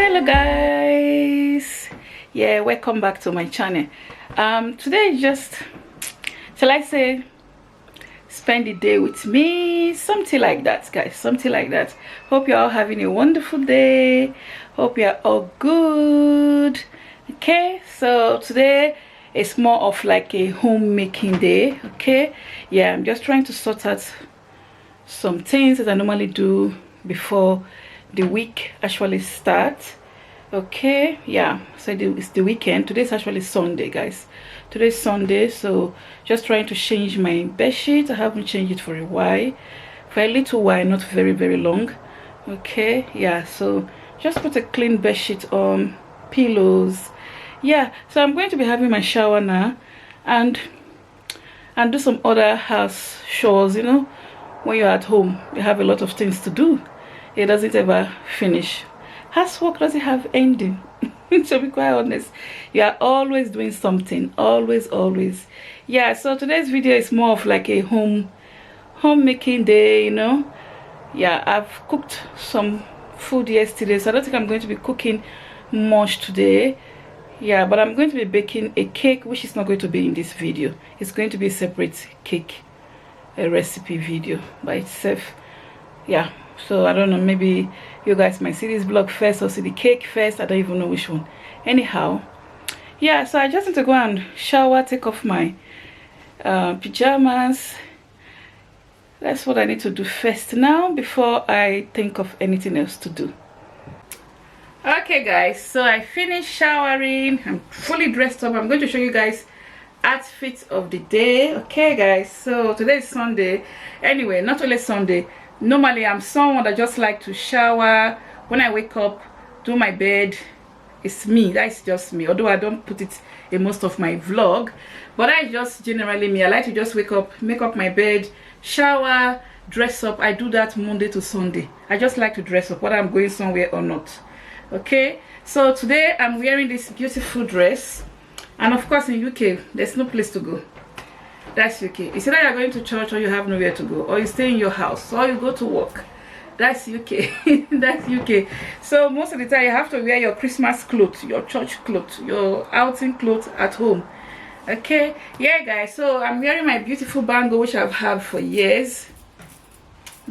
Hello guys, yeah, welcome back to my channel. Today is just, shall I say, spend the day with me, something like that, guys, something like that. Hope you're all having a wonderful day. Hope you're all good. Okay, so today it's more of like a homemaking day. Okay, yeah, I'm just trying to sort out some things that I normally do before the week actually starts. Okay, yeah, so it's the weekend. Today's actually Sunday, guys. Today's Sunday, so just trying to change my bed sheet. I haven't changed it for a while, for a little while, not very long. Okay, yeah, so just put a clean bed sheet on, pillows. Yeah, so I'm going to be having my shower now and do some other house chores. You know, when you're at home you have a lot of things to do. It doesn't ever finish. Housework doesn't have ending. To be quite honest, you are always doing something, always. Yeah, so today's video is more of like a homemaking day, you know. Yeah, I've cooked some food yesterday, so I don't think I'm going to be cooking much today. Yeah, but I'm going to be baking a cake, which is not going to be in this video. It's going to be a separate cake, a recipe video by itself. Yeah, so I don't know, maybe you guys might see this vlog first or see the cake first. I don't even know which one. Anyhow, yeah, so I just need to go and shower, take off my pajamas. That's what I need to do first now before I think of anything else to do. Okay guys, so I finished showering. I'm fully dressed up. I'm going to show you guys outfits of the day. Okay guys, so today is Sunday. Anyway, not only Sunday, normally I'm someone that just like to shower when I wake up, do my bed. It's me, that's just me, although I don't put it in most of my vlog, but I just generally me. I like to just wake up, make up my bed, shower, dress up. I do that Monday to Sunday. I just like to dress up whether I'm going somewhere or not. Okay, so today I'm wearing this beautiful dress, and of course in UK there's no place to go. That's UK. It's either you're going to church or you have nowhere to go, or you stay in your house, or you go to work. That's UK. That's UK. So most of the time you have to wear your Christmas clothes, your church clothes, your outing clothes at home. Okay, yeah guys, so I'm wearing my beautiful bangle, which I've had for years.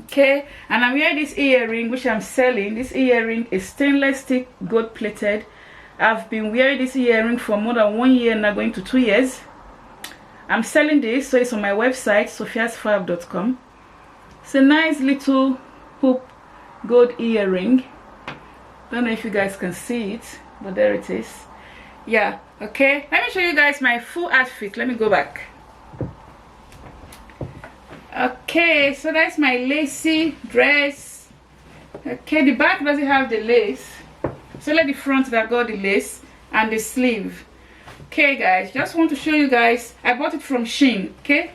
Okay, and I'm wearing this earring, which I'm selling. This earring is stainless steel, gold plated. I've been wearing this earring for more than 1 year now, going to 2 years. I'm selling this, so it's on my website, SOPHIA'S.com. It's a nice little hoop gold earring. Don't know if you guys can see it, but there it is. Yeah, okay, let me show you guys my full outfit. Let me go back. Okay, so that's my lacy dress. Okay, the back doesn't have the lace, so let the front that got the lace and the sleeve. Okay guys, just want to show you guys, I bought it from Shein. Okay,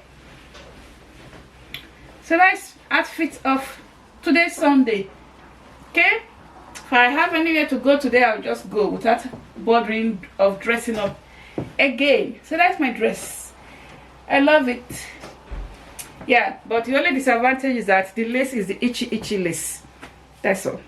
so that's outfit of today's Sunday. Okay, if I have anywhere to go today, I'll just go without bothering of dressing up again. So that's my dress. I love it. Yeah, but the only disadvantage is that the lace is the itchy lace. That's all.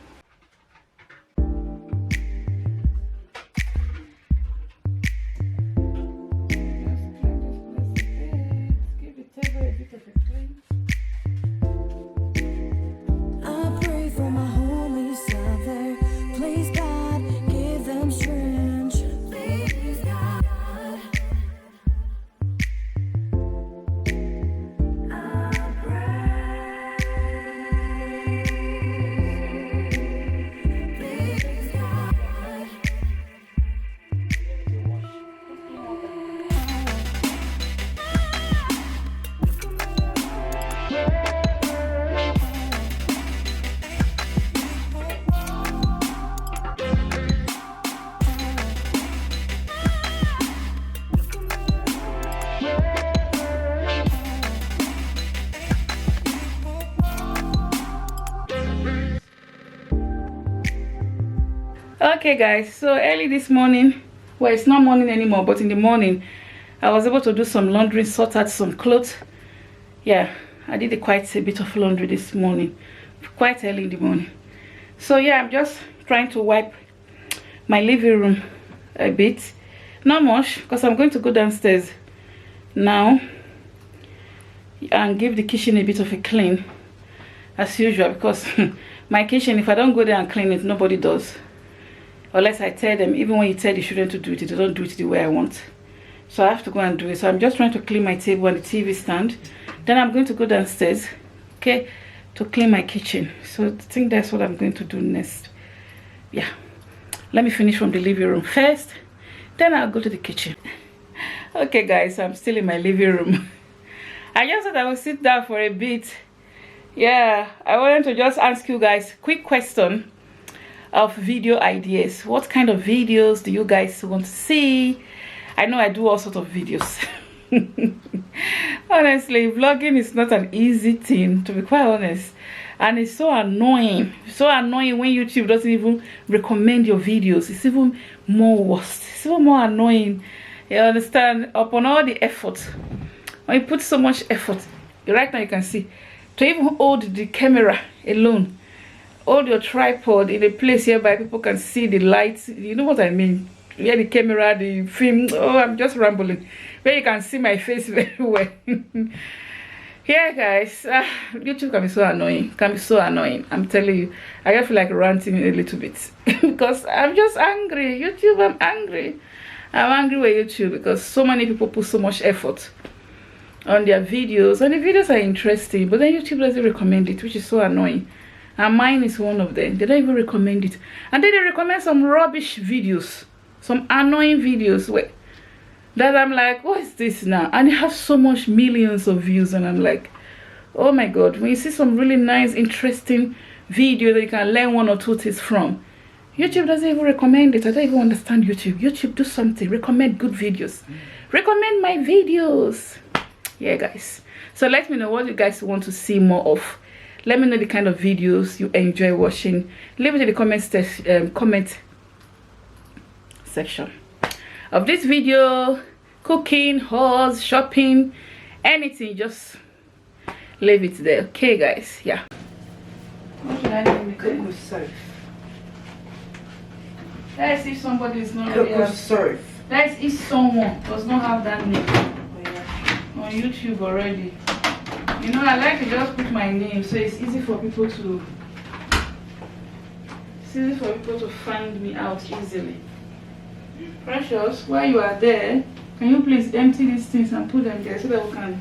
Okay guys, so early this morning, well, it's not morning anymore, but in the morning I was able to do some laundry, sort out some clothes. Yeah, I did quite a bit of laundry this morning, quite early in the morning. So yeah, I'm just trying to wipe my living room a bit, not much, because I'm going to go downstairs now and give the kitchen a bit of a clean as usual, because my kitchen, if I don't go there and clean it, nobody does, unless I tell them. Even when you tell the children to do it, they don't do it the way I want, so I have to go and do it. So I'm just trying to clean my table and the TV stand, then I'm going to go downstairs, okay, to clean my kitchen. So I think that's what I'm going to do next. Yeah, let me finish from the living room first, then I'll go to the kitchen. Okay guys, I'm still in my living room. I just thought I would sit down for a bit. Yeah, I wanted to just ask you guys quick question of video ideas. What kind of videos do you guys want to see? I know I do all sorts of videos. Honestly, vlogging is not an easy thing, to be quite honest, and it's so annoying when YouTube doesn't even recommend your videos. It's even more worse, it's even more annoying, you understand? Upon all the effort, when you put so much effort, right now you can see, to even hold the camera alone, hold your tripod in a place hereby people can see the lights, you know what I mean, where the camera, the film, oh, I'm just rambling, where you can see my face very well. Yeah guys, YouTube can be so annoying, I'm telling you. I just feel like ranting a little bit because I'm just angry. YouTube, I'm angry with YouTube, because so many people put so much effort on their videos, and the videos are interesting, but then YouTube doesn't recommend it, which is so annoying. And mine is one of them. They don't even recommend it, and then they recommend some rubbish videos, some annoying videos that I'm like, what is this now? And they have so much millions of views, and I'm like, oh my god. When you see some really nice, interesting video that you can learn one or two things from, YouTube doesn't even recommend it. I don't even understand YouTube. YouTube, do something, recommend good videos, recommend my videos. Yeah guys, so let me know what you guys want to see more of. Let me know the kind of videos you enjoy watching. Leave it in the comment section of this video. Cooking, hauls, shopping, anything, just leave it there. Okay guys, yeah. What should I name it? Cook with Soph. Let's see if somebody is not Cook with Soph. Let's see if someone does not have that name on YouTube already. You know, I like to just put my name so it's easy for people to find me out easily. Precious, while you are there, can you please empty these things and put them there so that we can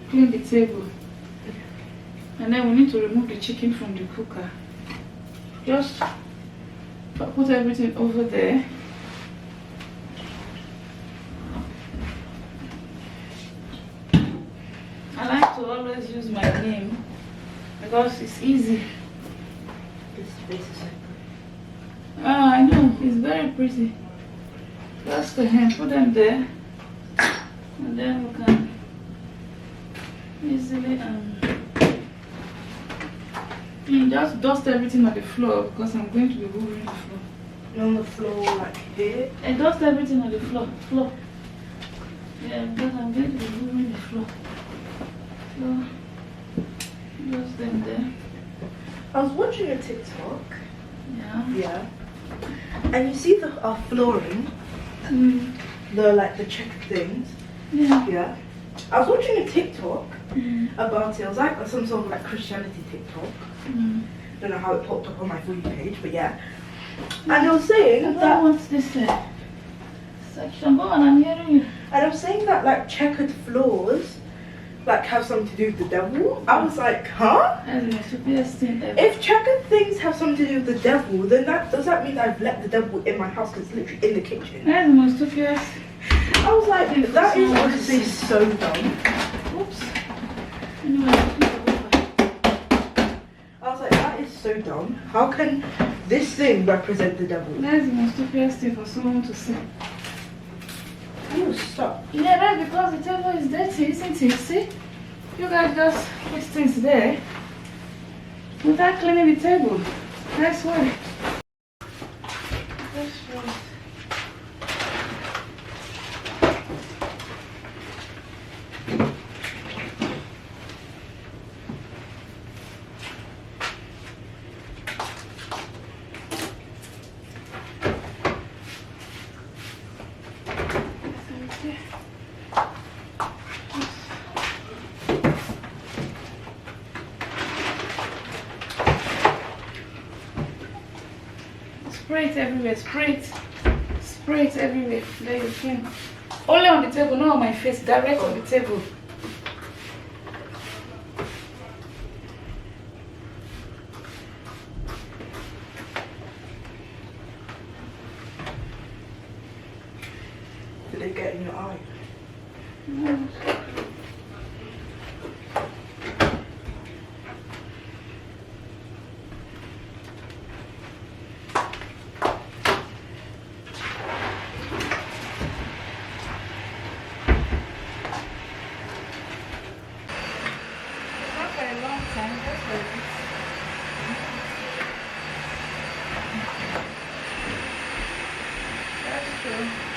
clean the table? And then we need to remove the chicken from the cooker. Just put everything over there. I like to always use my name because it's easy. This space is so pretty. Ah, I know, it's very pretty. Just go ahead, put them there, and then we can easily just dust everything on the floor, because I'm going to be moving the floor. On the floor, like here? And dust everything on the floor. Yeah, because I'm going to be moving the floor. So, dust them there. I was watching a TikTok. Yeah. Yeah. And you see our flooring, the checked things. Yeah. Yeah. I was watching a TikTok about it. It was like some sort of like Christianity TikTok. Don't know how it popped up on my For You page, but yeah. And I was saying that. What's this section? Go on, I'm hearing you. And I was saying that like checkered floors like have something to do with the devil. I was like, huh? If checkered things have something to do with the devil, then does that mean that I've let the devil in my house, because it's literally in the kitchen? That's the most Sophias. I was like, that is honestly so dumb. Oops. Anyway, I was like, that is so dumb. How can this thing represent the devil? That's the most Sophias thing for someone to say. Oh, stop. Yeah, that's because the table is dirty, isn't it? See? You guys just put things there without cleaning the table. That's why. That's right. Spray it everywhere. Spray it. Spray it everywhere. There you go. Only on the table, not on my face. Direct on the table. Did it get in your eye? No. That's true.